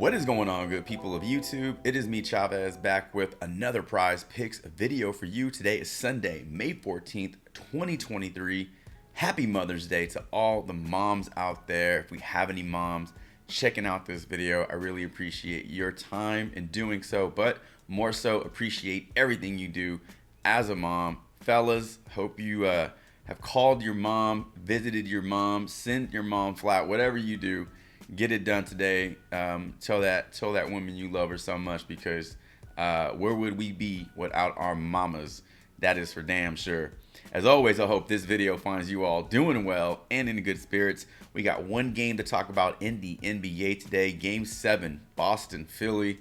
What is going on, good people of YouTube? It is me, Chavez, back with another Prize Picks video for you. Today is Sunday, May 14th, 2023. Happy Mother's Day to all the moms out there. If we have any moms checking out this video, I really appreciate your time in doing so, but more so appreciate everything you do as a mom. Fellas, hope you have called your mom, visited your mom, sent your mom flat, whatever you do. Get it done today. Tell that woman you love her so much, because where would we be without our mamas? That is for damn sure. As always, I hope this video finds you all doing well and in good spirits. We got one game to talk about in the NBA today. Game 7, Boston, Philly.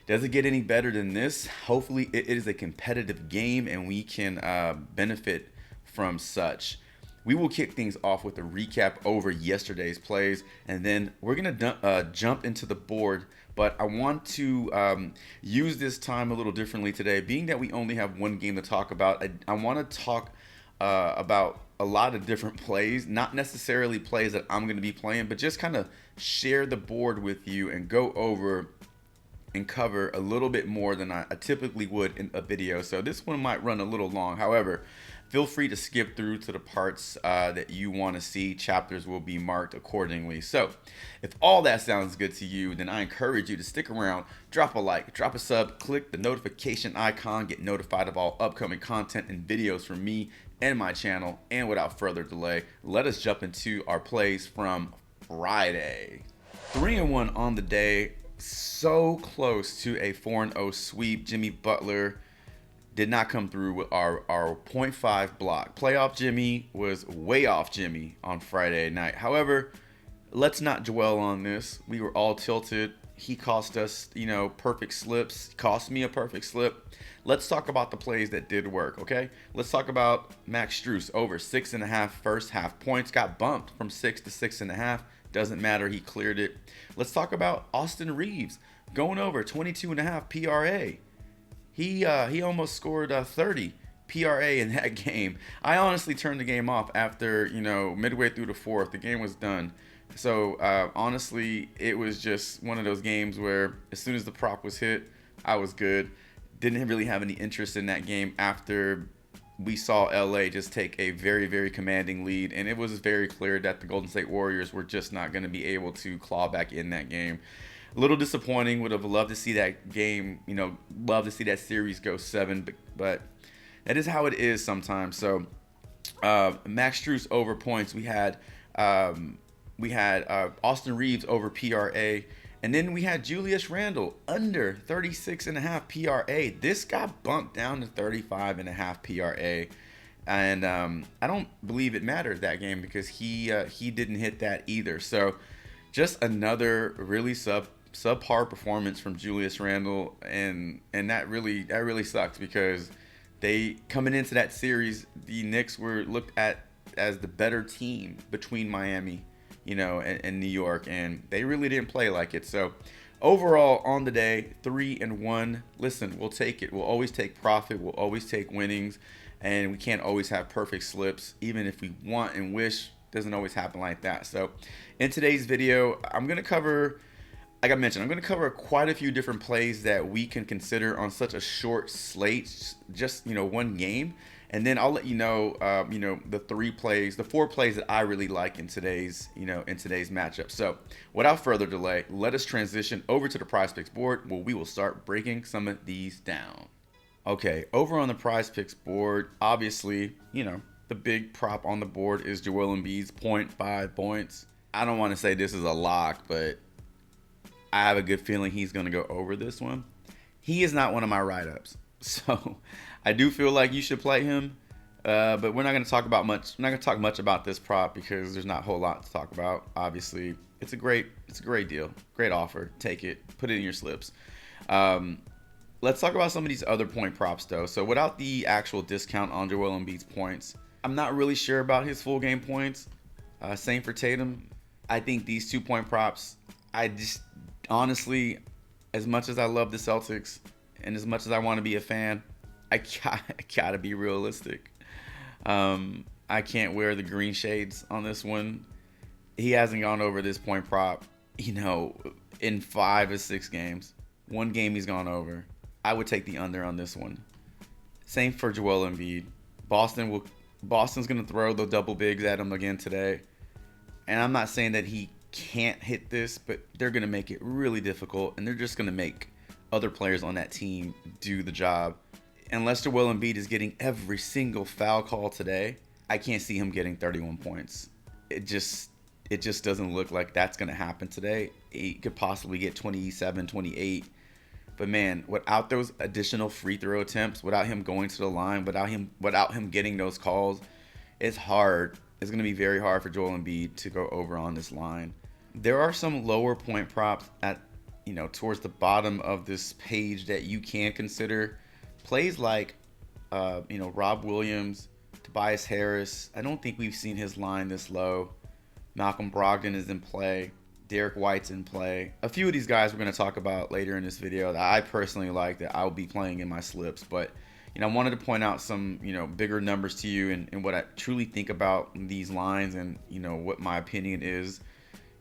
Does it get any better than this? Hopefully it is a competitive game and we can benefit from such. We will kick things off with a recap over yesterday's plays, and then we're going to jump into the board. But I want to use this time a little differently today. Being that we only have one game to talk about, I want to talk about a lot of different plays, not necessarily plays that I'm going to be playing, but just kind of share the board with you and go over and cover a little bit more than I typically would in a video. So this one might run a little long. However, feel free to skip through to the parts that you want to see. Chapters will be marked accordingly. So if all that sounds good to you, then I encourage you to stick around, drop a like, drop a sub, click the notification icon, get notified of all upcoming content and videos from me and my channel. And without further delay, let us jump into our plays from Friday. 3-1 on the day. So close to a 4-0 sweep. Jimmy Butler did not come through with our 0.5 block. Playoff Jimmy was way off Jimmy on Friday night. However, let's not dwell on this. We were all tilted. He cost us, perfect slips. Cost me a perfect slip. Let's talk about the plays that did work, okay? Let's talk about Max Strus over 6.5 first half points. Got bumped from 6 to 6.5. Doesn't matter, he cleared it. Let's talk about Austin Reeves going over 22.5 PRA. He almost scored 30 PRA in that game. I honestly turned the game off after, midway through the fourth. The game was done. So honestly, it was just one of those games where as soon as the prop was hit, I was good. Didn't really have any interest in that game after we saw LA just take a very, very commanding lead, and it was very clear that the Golden State Warriors were just not going to be able to claw back in that game. A little disappointing. Would have loved to see that game, love to see that series go 7, but that is how it is sometimes. So Max Strus over points. We had Austin Reeves over PRA. And then we had Julius Randle under 36.5 PRA. This got bumped down to 35.5 PRA. And I don't believe it mattered that game because he didn't hit that either. So just another really subpar performance from Julius Randle. And that really sucks because they, coming into that series, the Knicks were looked at as the better team between Miami and New York, and they really didn't play like it. So overall on the day, 3-1. Listen, we'll take it. We'll always take profit. We'll always take winnings, and we can't always have perfect slips. Even if we want and wish, doesn't always happen like that. So in today's video, I'm going to cover, like I mentioned, I'm going to cover quite a few different plays that we can consider on such a short slate, just, one game. And then I'll let you know, the 4 plays that I really like in today's matchup. So without further delay, let us transition over to the Prize Picks board where we will start breaking some of these down. Okay, over on the Prize Picks board, obviously, the big prop on the board is Joel Embiid's 0.5 points. I don't want to say this is a lock, but I have a good feeling he's going to go over this one. He is not one of my write-ups. So I do feel like you should play him, but we're not going to talk about much. I'm not going to talk much about this prop because there's not a whole lot to talk about. Obviously, it's a great deal, great offer. Take it, put it in your slips. Let's talk about some of these other point props though. So without the actual discount on Joel Embiid's points, I'm not really sure about his full game points. Same for Tatum. I think these 2-point props, I just honestly, as much as I love the Celtics, and as much as I want to be a fan, I gotta be realistic. I can't wear the green shades on this one. He hasn't gone over this point prop you know, in 5 or 6 games. One game he's gone over. I would take the under on this one. Same for Joel Embiid. Boston's going to throw the double bigs at him again today. And I'm not saying that he can't hit this, but they're going to make it really difficult, and they're just going to make other players on that team do the job. Unless Joel Embiid is getting every single foul call today, I can't see him getting 31 points. It just doesn't look like that's going to happen today. He could possibly get 27, 28. But man, without those additional free throw attempts, without him going to the line, without him getting those calls, it's hard. It's going to be very hard for Joel Embiid to go over on this line. There are some lower point props at, towards the bottom of this page that you can consider. Plays like, Rob Williams, Tobias Harris. I don't think we've seen his line this low. Malcolm Brogdon is in play. Derek White's in play. A few of these guys we're going to talk about later in this video that I personally like that I'll be playing in my slips. But, I wanted to point out some, bigger numbers to you and what I truly think about these lines and, what my opinion is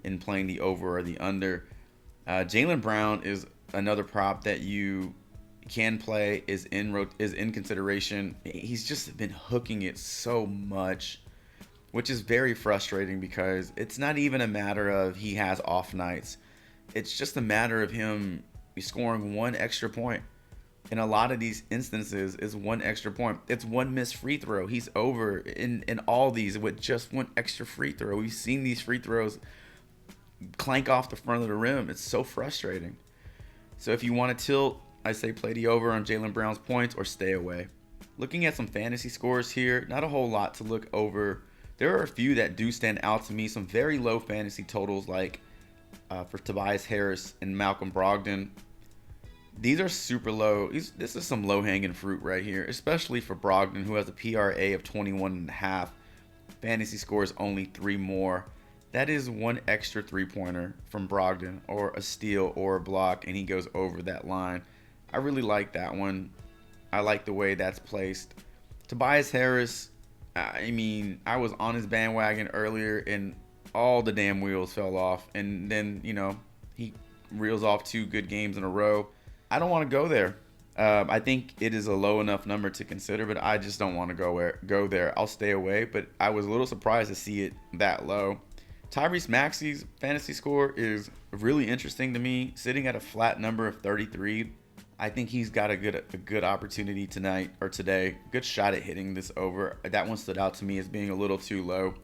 in playing the over or the under. Jaylen Brown is another prop that you can play, is in consideration. He's just been hooking it so much, which is very frustrating because it's not even a matter of he has off nights. It's just a matter of him scoring one extra point. In a lot of these instances, it's one extra point. It's one missed free throw. He's over in all these with just one extra free throw. We've seen these free throws clank off the front of the rim. It's so frustrating. So if you want to tilt, I say play the over on Jaylen Brown's points or stay away. Looking at some fantasy scores here, not a whole lot to look over. There are a few that do stand out to me. Some very low fantasy totals like for Tobias Harris and Malcolm Brogdon. These are super low. This is some low-hanging fruit right here, especially for Brogdon, who has a PRA of 21.5. Fantasy scores only 3 more. That is one extra three-pointer from Brogdon, or a steal or a block, and he goes over that line. I really like that one. I like the way that's placed. Tobias Harris, I was on his bandwagon earlier, and all the damn wheels fell off. And then, he reels off 2 good games in a row. I don't want to go there. I think it is a low enough number to consider, but I just don't want to go there. I'll stay away, but I was a little surprised to see it that low. Tyrese Maxey's fantasy score is really interesting to me, sitting at a flat number of 33. I think he's got a good opportunity tonight or today. Good shot at hitting this over. That one stood out to me as being a little too low.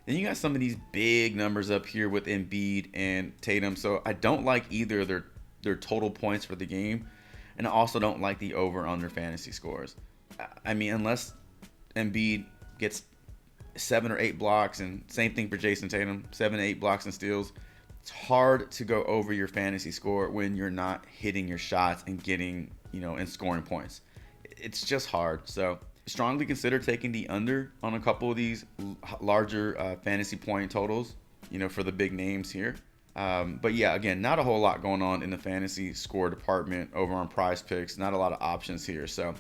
Then you got some of these big numbers up here with Embiid and Tatum. So I don't like either of their total points for the game, and I also don't like the over on their fantasy scores. Unless Embiid gets 7 or 8 blocks, and same thing for Jason Tatum, 7 to 8 blocks and steals. It's hard to go over your fantasy score when you're not hitting your shots and getting, and scoring points. It's just hard. So strongly consider taking the under on a couple of these larger fantasy point totals, for the big names here. But yeah, again, not a whole lot going on in the fantasy score department over on Prizepicks. Not a lot of options here. So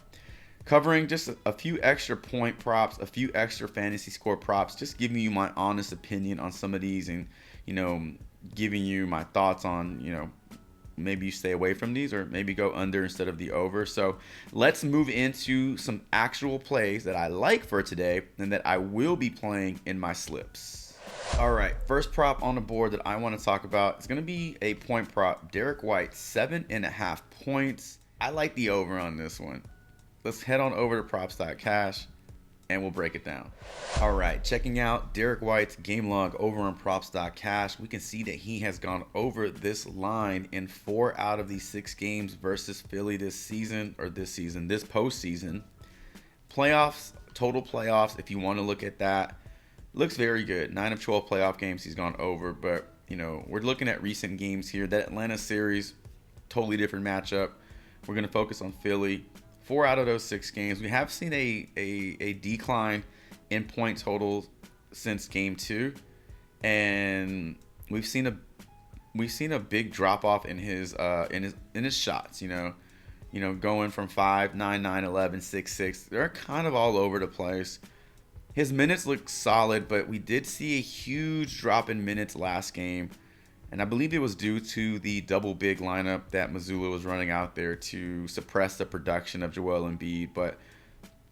covering just a few extra point props, a few extra fantasy score props, just giving you my honest opinion on some of these and, giving you my thoughts on, maybe you stay away from these or maybe go under instead of the over. So let's move into some actual plays that I like for today and that I will be playing in my slips. All right, first prop on the board that I want to talk about is going to be a point prop. Derek White, 7.5 points. I like the over on this one. Let's head on over to props.cash and we'll break it down. All right, checking out Derek White's game log over on props.cash. We can see that he has gone over this line in 4 out of these 6 games versus Philly this postseason. Playoffs, total playoffs, if you want to look at that, looks very good. 9 of 12 playoff games he's gone over, but we're looking at recent games here. That Atlanta series, totally different matchup. We're going to focus on Philly. 4 out of those 6 games, we have seen a decline in point totals since game 2, and we've seen a big drop off in his shots. Going from 5, 9, 9, 11, 6, 6. They're kind of all over the place. His minutes look solid, but we did see a huge drop in minutes last game. And I believe it was due to the double big lineup that Missoula was running out there to suppress the production of Joel Embiid, but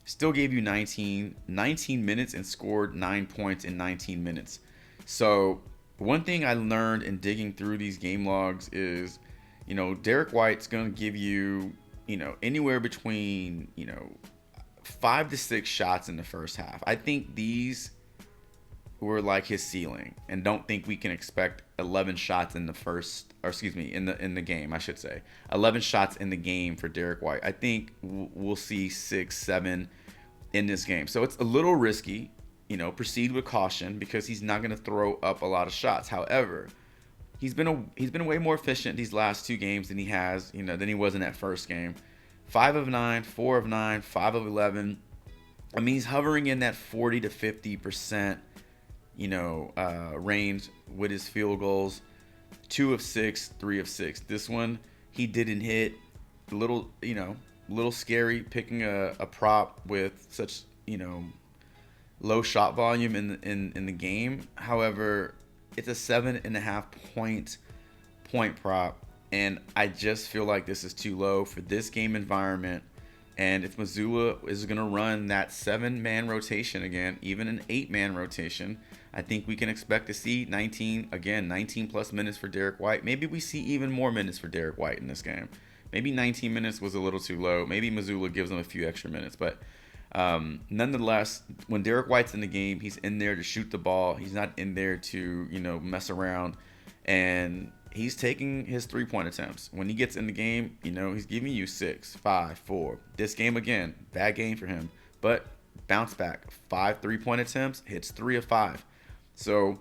still gave you 19 minutes and scored 9 points in 19 minutes. So one thing I learned in digging through these game logs is, Derek White's going to give you, anywhere between, 5 to 6 shots in the first half. I think these were like his ceiling, and don't think we can expect 11 shots in the game, I should say. 11 shots in the game for Derek White. I think we'll see 6, 7 in this game. So it's a little risky, proceed with caution, because he's not going to throw up a lot of shots. However, he's been way more efficient these last 2 games than he was in that first game. 5 of 9, 4 of 9, 5 of 11. I mean, he's hovering in that 40 to 50%, range with his field goals. 2 of 6, 3 of 6. This one he didn't hit. Little scary picking a prop with such, low shot volume in the game. However, it's a 7.5 point prop, and I just feel like this is too low for this game environment. And if Missoula is going to run that 7-man rotation again, even an 8-man rotation, I think we can expect to see 19 plus minutes for Derek White. Maybe we see even more minutes for Derek White in this game. Maybe 19 minutes was a little too low. Maybe Missoula gives him a few extra minutes. But nonetheless, when Derek White's in the game, he's in there to shoot the ball. He's not in there to, mess around. And he's taking his 3-point attempts. When he gets in the game, he's giving you 6, 5, 4. This game, again, bad game for him. But bounce back. 5 3-point attempts, hits 3 of 5. So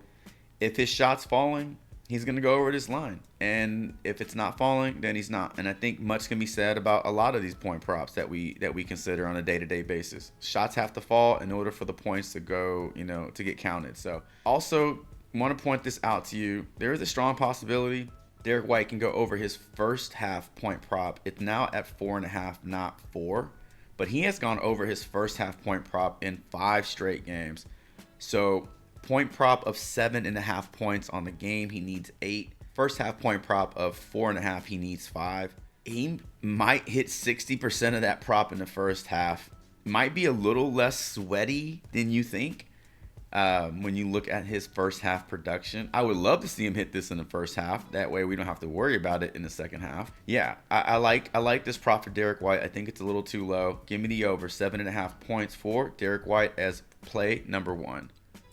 if his shot's falling, he's going to go over this line. And if it's not falling, then he's not. And I think much can be said about a lot of these point props that we consider on a day-to-day basis. Shots have to fall in order for the points to go, to get counted. So also want to point this out to you. There is a strong possibility Derek White can go over his first half point prop. It's now at 4.5, not 4. But he has gone over his first half point prop in 5 straight games. So point prop of 7.5 points on the game, he needs 8. First half point prop of 4.5, he needs 5. He might hit 60% of that prop in the first half. Might be a little less sweaty than you think when you look at his first half production. I would love to see him hit this in the first half. That way we don't have to worry about it in the second half. Yeah, I like this prop for Derek White. I think it's a little too low. Give me the over. 7.5 points for Derek White as play number 1.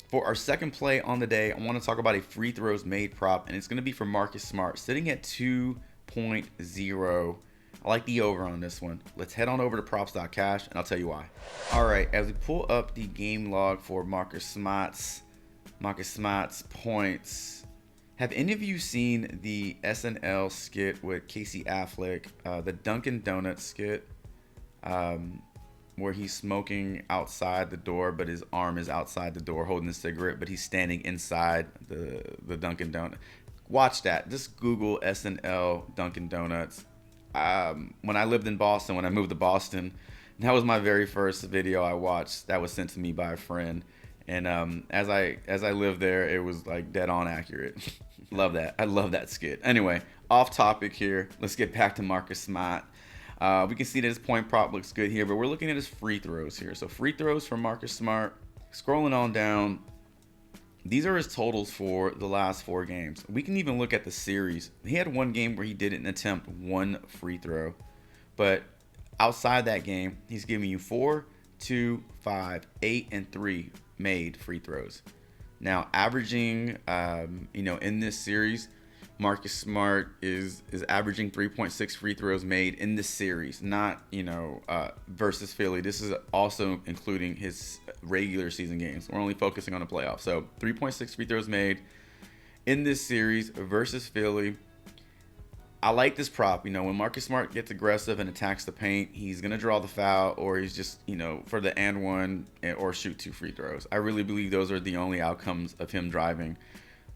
For our second play on the day, I want to talk about a free throws made prop, and it's going to be for Marcus Smart, sitting at 2.0. I like the over on this one. Let's head on over to props.cash, and I'll tell you why. All right, as we pull up the game log for Marcus Smart's points, have any of you seen the SNL skit with Casey Affleck, the Dunkin' Donuts skit? Where he's smoking outside the door, but his arm is outside the door holding a cigarette, but he's standing inside the Dunkin' Donut. Watch that. Just Google SNL Dunkin' Donuts. When I lived in Boston, when I moved to Boston, that was my very first video I watched that was sent to me by a friend. And as I lived there, it was like dead on accurate. Love that. I love that skit. Anyway, off topic here. Let's get back to Marcus Smart. We can see that his point prop looks good here, but we're looking at his free throws here. So free throws for Marcus Smart. Scrolling on down, these are his totals for the last 4 games. We can even look at the series. He had one game where he didn't attempt 1 free throw, but outside that game, he's giving you 4, 2, 5, 8, and 3 made free throws. Now, averaging, in this series, Marcus Smart is averaging 3.6 free throws made in this series, not, versus Philly. This is also including his regular season games. We're only focusing on the playoffs. So 3.6 free throws made in this series versus Philly. I like this prop. When Marcus Smart gets aggressive and attacks the paint, he's going to draw the foul, or he's just, for the and one, or shoot 2 free throws. I really believe those are the only outcomes of him driving.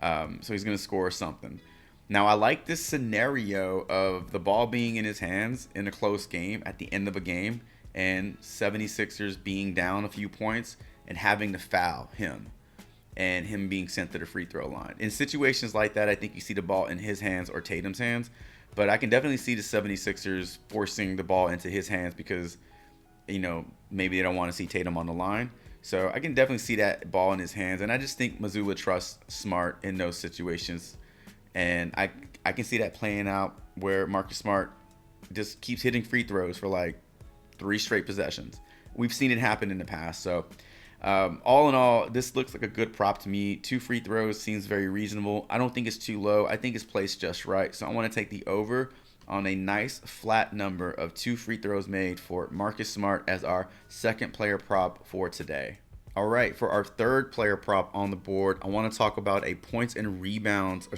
So he's going to score something. Now, I like this scenario of the ball being in his hands in a close game at the end of a game and 76ers being down a few points and having to foul him. and him being sent to the free throw line. In situations like that, I think you see the ball in his hands or Tatum's hands. But I can definitely see the 76ers forcing the ball into his hands because, maybe they don't want to see Tatum on the line. So I can definitely see that ball in his hands. And I just think Mazzulla trusts Smart in those situations. And I can see that playing out where Marcus Smart just keeps hitting free throws for like 3 straight possessions. We've seen it happen in the past. So all in all, this looks like a good prop to me. 2 free throws seems very reasonable. I don't think it's too low. I think it's placed just right. So I want to take the over on a nice flat number of 2 free throws made for Marcus Smart as our second player prop for today. All right, for our third player prop on the board, I want to talk about a rebounds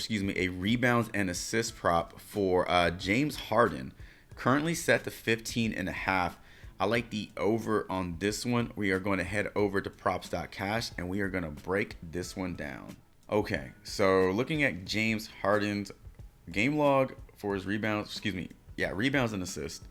and assist prop for James Harden, currently set to 15.5. I like the over on this one. We are going to head over to props.cash and we are going to break this one down. Okay, so looking at James Harden's game log for his rebounds and assists.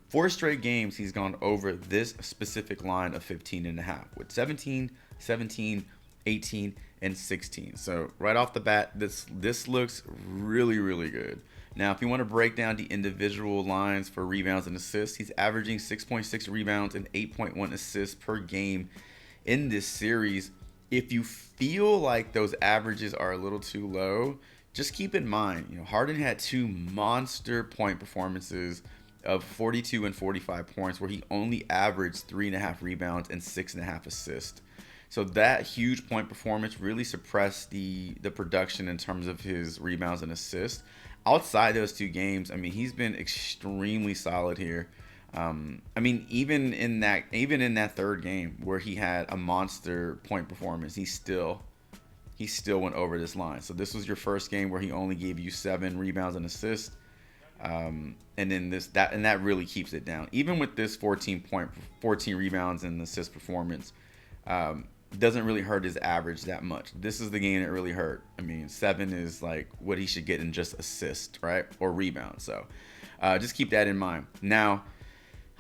4 straight games he's gone over this specific line of 15.5 with 17, 17, 18, and 16. So right off the bat, this looks really, really good. Now, if you want to break down the individual lines for rebounds and assists, he's averaging 6.6 rebounds and 8.1 assists per game in this series. If you feel like those averages are a little too low, just keep in mind, Harden had 2 monster point performances of 42 and 45 points where he only averaged 3.5 rebounds and 6.5 assists. So that huge point performance really suppressed the production in terms of his rebounds and assists. Outside those 2 games, he's been extremely solid here. Even in that third game where he had a monster point performance, he still went over this line. So this was your first game where he only gave you 7 rebounds and assists. And then that really keeps it down. Even with this 14 rebounds and assist performance, doesn't really hurt his average that much. This is the game that really hurt. 7 is like what he should get in just assist, right? Or rebound. So just keep that in mind. Now,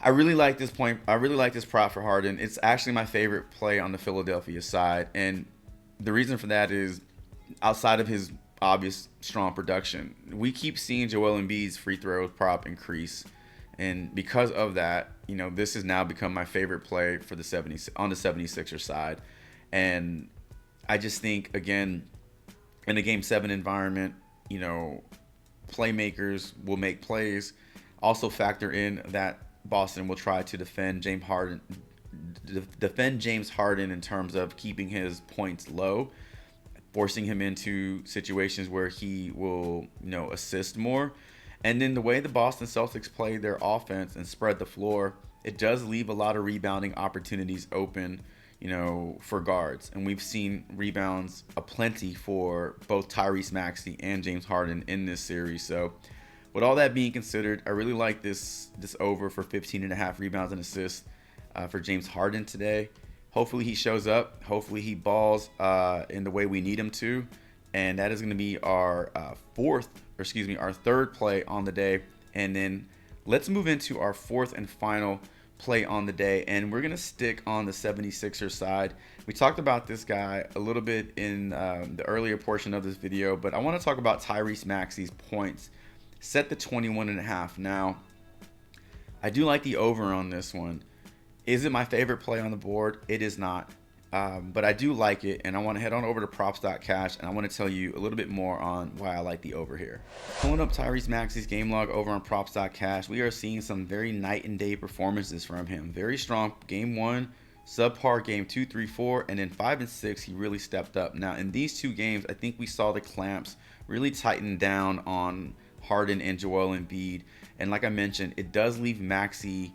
I really like this prop for Harden. It's actually my favorite play on the Philadelphia side. And the reason for that is outside of his obvious strong production, we keep seeing Joel Embiid's free throw prop increase, and because of that, this has now become my favorite play for the 76ers side. And I just think, again, in a Game 7 environment, playmakers will make plays. Also factor in that Boston will try to defend James Harden in terms of keeping his points low, forcing him into situations where he will, assist more. And then the way the Boston Celtics play their offense and spread the floor, it does leave a lot of rebounding opportunities open, for guards. And we've seen rebounds aplenty for both Tyrese Maxey and James Harden in this series. So with all that being considered, I really like this over for 15.5 rebounds and assists for James Harden today. Hopefully he shows up. Hopefully he balls in the way we need him to. And that is going to be our third play on the day. And then let's move into our fourth and final play on the day. And we're going to stick on the 76ers side. We talked about this guy a little bit in the earlier portion of this video, but I want to talk about Tyrese Maxey's points. Set the 21.5. Now, I do like the over on this one. Is it my favorite play on the board? It is not. But I do like it, and I want to head on over to props.cash, and I want to tell you a little bit more on why I like the over here. Pulling up Tyrese Maxey's game log over on props.cash, we are seeing some very night and day performances from him. Very strong game 1, subpar game 2, 3, 4, and then 5 and 6 he really stepped up. Now in these 2 games, I think we saw the clamps really tighten down on Harden and Joel Embiid, and like I mentioned, it does leave Maxey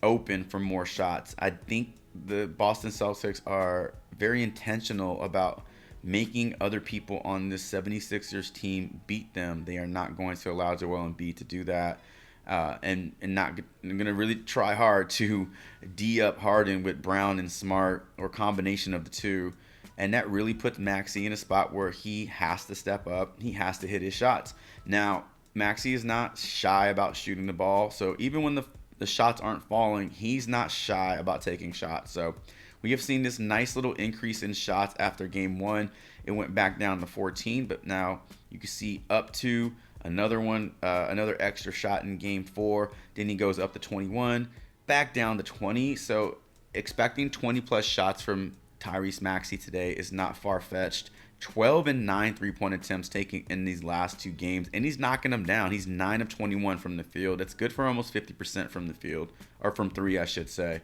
open for more shots. I think the Boston Celtics are very intentional about making other people on this 76ers team beat them. They are not going to allow Joel Embiid to do that, and not going to really try hard to D up Harden with Brown and Smart or combination of the 2. And that really puts Maxey in a spot where he has to step up. He has to hit his shots. Now, Maxey is not shy about shooting the ball. So even when the shots aren't falling, he's not shy about taking shots. So We have seen this nice little increase in shots after game 1. It went back down to 14, but now you can see up to another one, another extra shot in game 4. Then he goes up to 21, back down to 20. So expecting 20 plus shots from Tyrese Maxey today is not far-fetched. 12 and 9 3-point attempts taken in these last 2 games, and he's knocking them down. He's 9 of 21 from the field. That's good for almost 50% from the field, or from 3, I should say.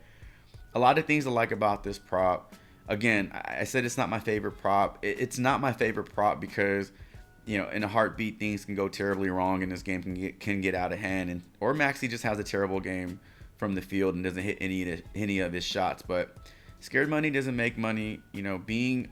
A lot of things I like about this prop. Again, I said it's not my favorite prop. It's not my favorite prop because, you know, in a heartbeat, things can go terribly wrong, and this game can get out of hand. Or Maxey just has a terrible game from the field and doesn't hit any of his shots. But scared money doesn't make money. You know, being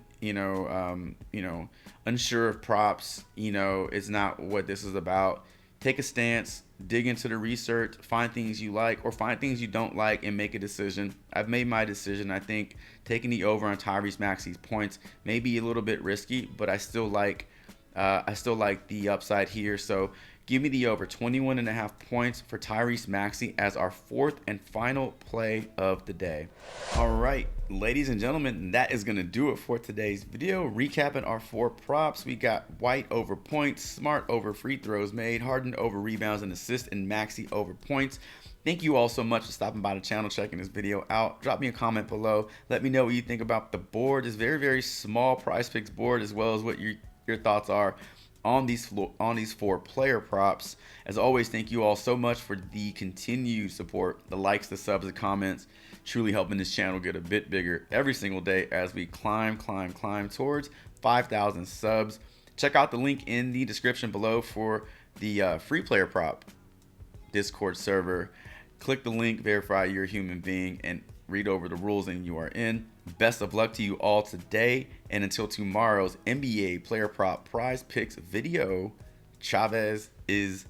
unsure of props, is not what this is about. Take a stance, dig into the research, find things you like or find things you don't like, and make a decision. I've made my decision. I think taking the over on Tyrese Maxey's points may be a little bit risky, but I still like the upside here. So give me the over 21.5 points for Tyrese Maxey as our 4th and final play of the day. All right, ladies and gentlemen, that is going to do it for today's video. Recapping our 4 props, we got White over points, Smart over free throws made, Harden over rebounds and assists, and Maxey over points. Thank you all so much for stopping by the channel, checking this video out. Drop me a comment below. Let me know what you think about the board. It's very, very small Prizepicks board, as well as what your thoughts are on these 4 player props. As always, thank you all so much for the continued support, the likes, the subs, the comments, truly helping this channel get a bit bigger every single day as we climb towards 5,000 subs. Check out the link in the description below for the free player prop Discord server. Click the link, verify you're a human being, and read over the rules, and you are in. Best of luck to you all today, and until tomorrow's NBA player prop Prizepicks video, Chavez is